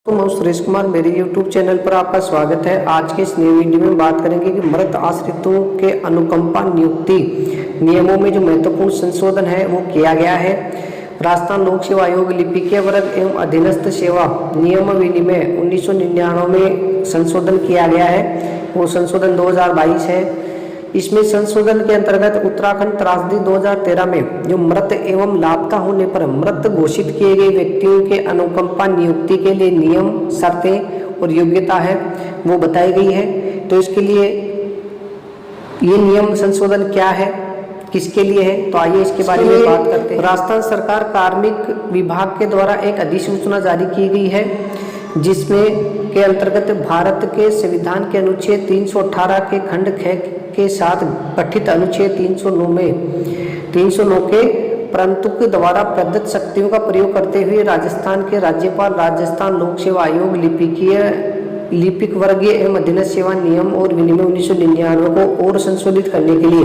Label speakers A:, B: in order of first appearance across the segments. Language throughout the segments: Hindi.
A: तो मैं सुरेश कुमार, मेरे YouTube चैनल पर आपका स्वागत है। आज के इस नए वीडियो में बात करेंगे कि मृत आश्रितों के अनुकंपा नियुक्ति नियमों में जो महत्वपूर्ण संशोधन है वो किया गया है। राजस्थान लोक सेवा आयोग लिपिकीय वर्ग एवं अधीनस्थ सेवा नियम विनिमय 1999 में संशोधन किया गया है। वो संशोधन 2022 है। इसमें संशोधन के अंतर्गत उत्तराखंड त्रासदी 2013 में जो मृत एवं लापता होने पर मृत घोषित किए गए व्यक्तियों के अनुकंपा नियुक्ति के लिए नियम, शर्तें और योग्यता है वो बताई गई है। तो इसके लिए ये नियम संशोधन क्या है, किसके लिए है, तो आइए इसके बारे में बात करते हैं। राजस्थान सरकार कार्मिक विभाग के द्वारा एक अधिसूचना जारी की गई है जिसमें के अंतर्गत भारत के संविधान के अनुच्छेद 318 के खंड 6 के साथ गठित अनुच्छेद 309 के परंतु के द्वारा प्रदत्त शक्तियों का प्रयोग करते हुए राजस्थान के राज्यपाल राजस्थान लोक सेवा आयोग लिपिक वर्गीय एवं अधीनस्थ सेवा नियम और विनिमय 1999 को और संशोधित करने के लिए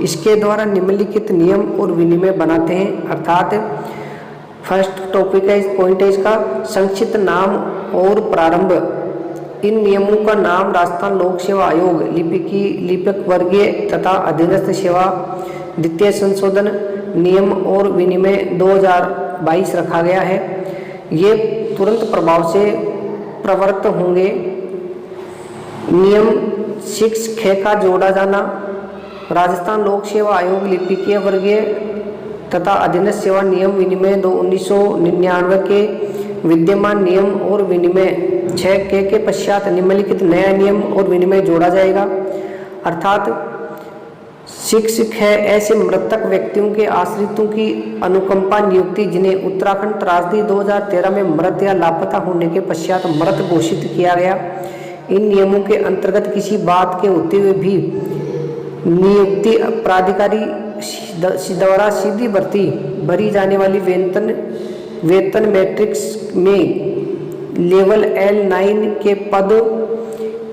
A: इसके द्वारा निम्नलिखित नियम और विनिमय बनाते हैं। अर्थात फर्स्ट टॉपिक है, पॉइंट है इसका संक्षिप्त नाम और प्रारंभ। इन नियमों का नाम राजस्थान लोक सेवा आयोग लिपिक वर्गीय तथा अधीनस्थ सेवा द्वितीय संशोधन नियम और विनिमय 2022 रखा गया है। ये तुरंत प्रभाव से प्रवृत्त होंगे। नियम 6 का जोड़ा जाना। राजस्थान लोक सेवा आयोग लिपिकीय वर्गीय तथा अधीनस्थ सेवा नियम विनिमय 1999 के विद्यमान नियम और विनिमय 6 के पश्चात निम्नलिखित नया नियम और विनिमय जोड़ा जाएगा। अर्थात 6 ऐसे मृतक व्यक्तियों के आश्रितों की अनुकंपा नियुक्ति जिन्हें उत्तराखंड त्रासदी 2013 में मृत या लापता होने के पश्चात मृत घोषित किया गया। इन नियमों के अंतर्गत किसी बात के होते हुए भी नियुक्ति प्राधिकारी द्वारा सीधी भरी जाने वाली वेतन मैट्रिक्स में लेवल L9 के पद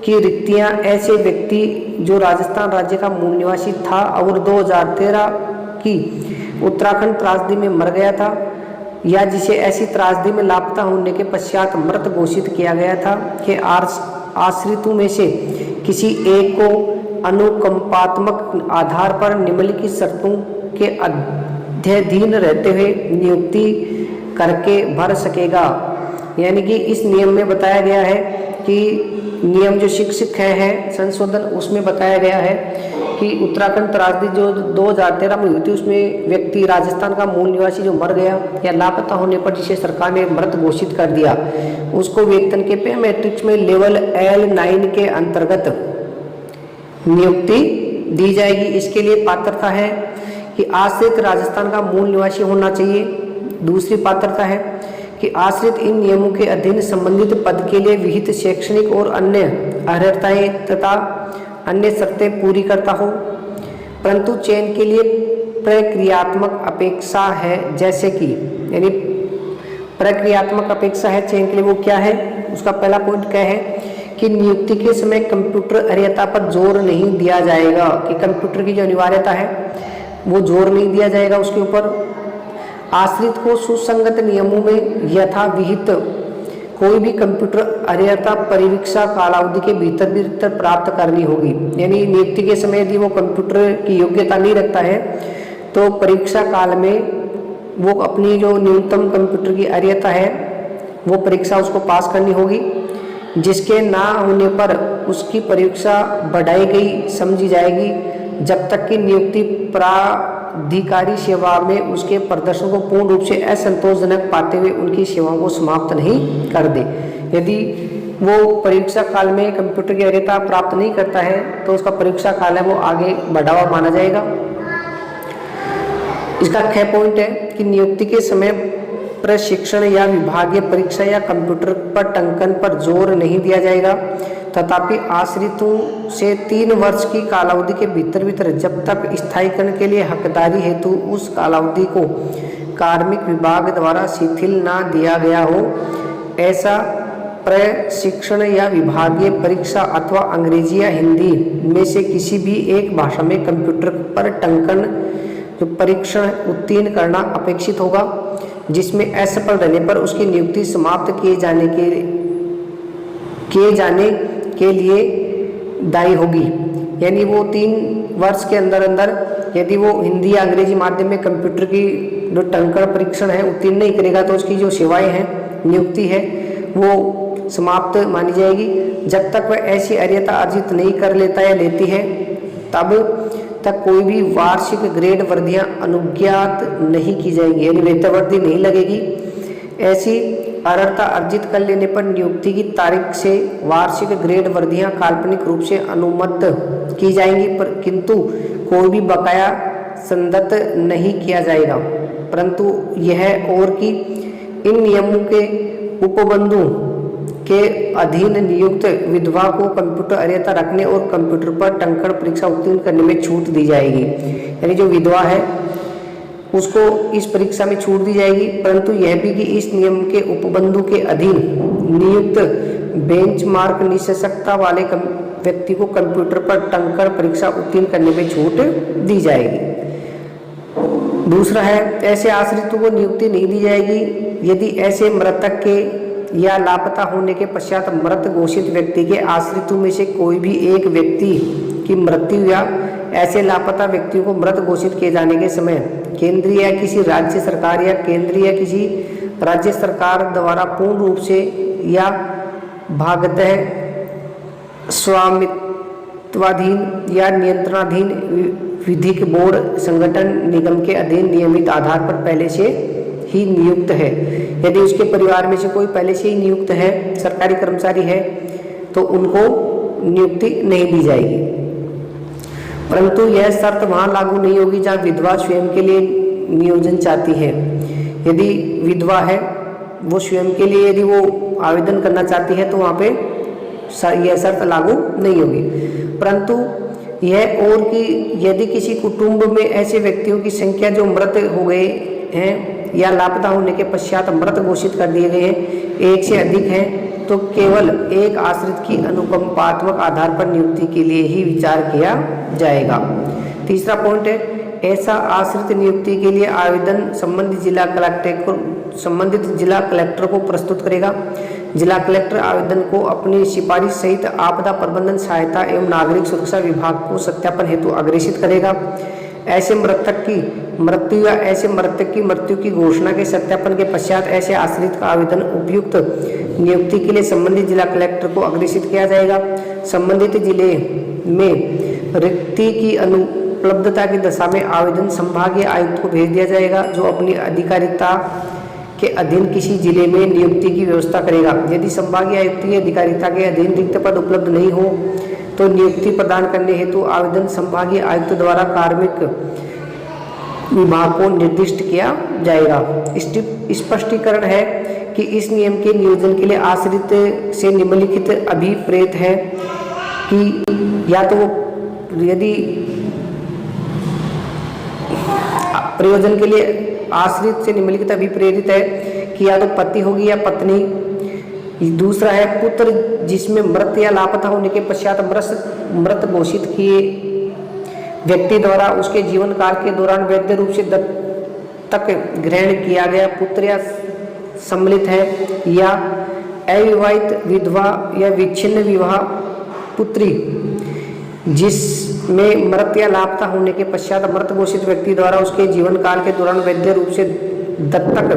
A: की रिक्तियां ऐसे व्यक्ति जो राजस्थान राज्य का मूल निवासी था और 2013 की उत्तराखंड त्रासदी में मर गया था या जिसे ऐसी त्रासदी में लापता होने के पश्चात मृत घोषित किया गया था के आश्रितों में से किसी एक को अनुकंपात्मक आधार पर निम्नलिखित शर्तों के अध्ययन रहते हुए नियुक्ति करके भर सकेगा। यानी कि इस नियम में बताया गया है कि नियम जो 6 है संशोधन, उसमें बताया गया है कि उत्तराखंड त्रासदी जो 2013 में हुई थी उसमें व्यक्ति राजस्थान का मूल निवासी जो मर गया या लापता होने पर जिसे सरकार ने मृत घोषित कर दिया उसको वेतन के पे मैट्रिक्स में लेवल L9 के अंतर्गत नियुक्ति दी जाएगी। इसके लिए पात्रता है कि आश्रित राजस्थान का मूल निवासी होना चाहिए। दूसरी पात्रता है कि आश्रित इन नियमों के अधीन संबंधित पद के लिए विहित शैक्षणिक और अन्य अर्हताएं तथा अन्य शर्तें पूरी करता हो, परंतु चयन के लिए प्रक्रियात्मक अपेक्षा है। जैसे कि यानी प्रक्रियात्मक अपेक्षा है चयन के लिए, वो क्या है, उसका पहला पॉइंट क्या है कि नियुक्ति के समय कंप्यूटर अनिवार्यता पर जोर नहीं दिया जाएगा, कि कंप्यूटर की जो अनिवार्यता है वो जोर नहीं दिया जाएगा उसके ऊपर। आश्रित को सुसंगत नियमों में यथाविहित कोई भी कंप्यूटर अनिवार्यता परिवीक्षा कालावधि के भीतर प्राप्त करनी होगी। यानी नियुक्ति के समय यदि वो कंप्यूटर की योग्यता नहीं रखता है तो परीक्षा काल में वो अपनी जो न्यूनतम कंप्यूटर की अनिवार्यता है वो परीक्षा उसको पास करनी होगी, जिसके ना होने पर उसकी परीक्षा बढ़ाई गई समझी जाएगी जब तक कि नियुक्ति प्राधिकारी सेवा में उसके प्रदर्शन को पूर्ण रूप से असंतोषजनक पाते हुए उनकी सेवाओं को समाप्त नहीं कर दे। यदि वो परीक्षा काल में कंप्यूटर की अनिवार्यता प्राप्त नहीं करता है तो उसका परीक्षा काल है वो आगे बढ़ा हुआ माना जाएगा। इसका 6 पॉइंट है कि नियुक्ति के समय प्रशिक्षण या विभागीय परीक्षा या कंप्यूटर पर टंकन पर जोर नहीं दिया जाएगा। तथापि आश्रितों से 3 वर्ष की कालावधि के भीतर जब तक स्थायीकरण के लिए हकदारी हेतु उस कालावधि को कार्मिक विभाग द्वारा शिथिल ना दिया गया हो, ऐसा प्रशिक्षण या विभागीय परीक्षा अथवा अंग्रेजी या हिंदी में से किसी भी एक भाषा में कंप्यूटर पर टंकन जो परीक्षण उत्तीर्ण करना अपेक्षित होगा। जिसमें असफल रहने पर उसकी नियुक्ति समाप्त किए जाने के लिए दायी होगी। यानी वो 3 वर्ष के अंदर अंदर यदि वो हिंदी या अंग्रेजी माध्यम में कंप्यूटर की जो टंकण परीक्षण है उत्तीर्ण नहीं करेगा तो उसकी जो सेवाएं हैं, नियुक्ति है, वो समाप्त मानी जाएगी। जब तक वह ऐसी अर्हता अर्जित नहीं कर लेता या लेती है तब तक कोई भी वार्षिक ग्रेड वर्दियां अनुज्ञात नहीं की जाएंगी, यानी वेतनवृद्धि नहीं लगेगी। ऐसी अर्हता अर्जित कर लेने पर नियुक्ति की तारीख से वार्षिक ग्रेड वर्दियां काल्पनिक रूप से अनुमत की जाएंगी, पर किंतु कोई भी बकाया संदत्त नहीं किया जाएगा। परंतु यह और कि इन नियमों के उपबंधों के अधीन नियुक्त विधवा को कंप्यूटर अर्हता रखने और कंप्यूटर पर टंकण परीक्षा उत्तीर्ण करने में छूट दी जाएगी। यानी जो विधवा है उसको इस परीक्षा में छूट दी जाएगी, परंतु यह भी कि इस नियम के उपबंधों के अधीन नियुक्त बेंचमार्क निशंसकता वाले व्यक्ति को कंप्यूटर पर टंकण परीक्षा उत्तीर्ण करने में छूट दी जाएगी। दूसरा है, ऐसे आश्रितों को नियुक्ति नहीं दी जाएगी यदि ऐसे मृतक के या लापता होने के पश्चात मृत घोषित व्यक्ति के आश्रितों में से कोई भी एक व्यक्ति की मृत्यु या ऐसे लापता व्यक्तियों को मृत घोषित किए जाने के समय केंद्रीय या किसी राज्य सरकार या केंद्रीय या किसी राज्य सरकार द्वारा पूर्ण रूप से या भागतः स्वामित्वाधीन या नियंत्रणाधीन विधिक बोर्ड संगठन निगम के अधीन नियमित आधार पर पहले से ही नियुक्त है। यदि उसके परिवार में से कोई पहले से ही नियुक्त है, सरकारी कर्मचारी है, तो उनको नियुक्ति नहीं दी जाएगी। परंतु यह शर्त वहां लागू नहीं होगी जहां विधवा स्वयं के लिए नियोजन चाहती है। यदि विधवा है, वो स्वयं के लिए यदि वो आवेदन करना चाहती है तो वहां पे यह शर्त लागू नहीं होगी। परंतु यह और कि यदि किसी कुटुंब में ऐसे व्यक्तियों की संख्या जो मृत हो गए हैं या लापता होने के पश्चात मृत घोषित कर दिए गए हैं, एक से अधिक है, तो केवल एक आश्रित की अनुकंपात्मक आधार पर नियुक्ति के लिए ही विचार किया जाएगा। तीसरा पॉइंट है, ऐसा आश्रित नियुक्ति के लिए आवेदन संबंधित जिला कलेक्टर को प्रस्तुत करेगा। जिला कलेक्टर आवेदन को अपनी सिफारिश सहित आपदा प्रबंधन सहायता एवं नागरिक सुरक्षा विभाग को सत्यापन हेतु अग्रेषित करेगा। ऐसे मृतक की मृत्यु या ऐसे मृतक की मृत्यु की घोषणा के सत्यापन के पश्चात ऐसे आश्रित का आवेदन उपयुक्त नियुक्ति के लिए संबंधित जिला कलेक्टर को अग्रेषित किया जाएगा। संबंधित जिले में रिक्ति की अनुपलब्धता की दशा में आवेदन संभागीय आयुक्त को भेज दिया जाएगा, जो अपनी अधिकारिता के अधीन किसी जिले में नियुक्ति की व्यवस्था करेगा। यदि संभागीय आयुक्त की अधिकारिता के अधीन रिक्त पद उपलब्ध नहीं हो तो नियुक्ति प्रदान करने हेतु आवेदन संभागीय आयुक्त द्वारा कार्मिक विभाग को निर्दिष्ट किया जाएगा। स्पष्टीकरण है कि इस नियम के नियोजन के लिए आश्रित से निम्नलिखित अभिप्रेत है कि या तो यदि प्रयोजन के लिए आश्रित से निम्नलिखित अभिप्रेरित है कि या तो पति होगी या पत्नी। दूसरा है, पुत्र जिसमें मृत या लापता होने के पश्चात मृत घोषित किए व्यक्ति द्वारा उसके जीवन काल के दौरान वैध रूप से दत्तक ग्रहण किया गया पुत्र या सम्मिलित है, या अविवाहित विधवा या विच्छिन्न विवाह पुत्री जिसमें मृत या लापता होने के पश्चात मृत घोषित व्यक्ति द्वारा उसके जीवन काल के दौरान वैध रूप से दत्तक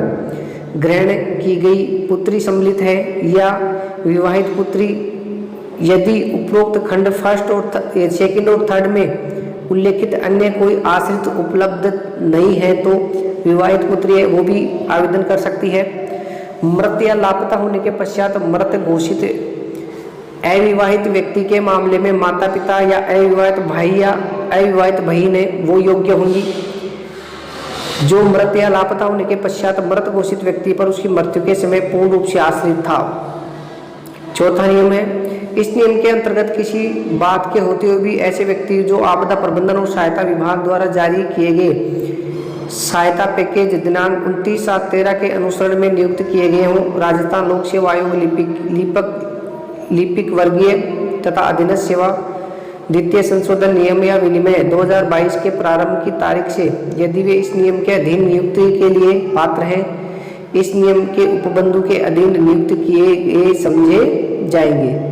A: ग्रहण की गई पुत्री सम्मिलित है, या विवाहित पुत्री। यदि उपरोक्त खंड फर्स्ट और सेकंड और थर्ड में उल्लेखित अन्य कोई आश्रित उपलब्ध नहीं है तो विवाहित पुत्री है वो भी आवेदन कर सकती है। मृत या लापता होने के पश्चात मृत घोषित अविवाहित व्यक्ति के मामले में माता पिता या अविवाहित भाई या अविवाहित बहन है वो योग्य होंगी जो मृत या लापता होने के पश्चात मृत घोषित व्यक्ति पर उसकी मृत्यु के समय पूर्ण रूप से आश्रित था। चौथा नियम है, इस नियम के अंतर्गत किसी बात के होते हुए भी ऐसे व्यक्ति जो आपदा प्रबंधन और सहायता विभाग द्वारा जारी किए गए सहायता पैकेज दिनांक 29/7/13 के अनुसरण में नियुक्त किए गए हों, राजस्थान लोक सेवा आयोग लिपिक वर्गीय तथा अधीनस्थ सेवा द्वितीय संशोधन नियम या विनिमय 2022 के प्रारंभ की तारीख से यदि वे इस नियम के अधीन नियुक्ति के लिए पात्र हैं इस नियम के उपबंधों के अधीन नियुक्त किए गए समझे जाएंगे।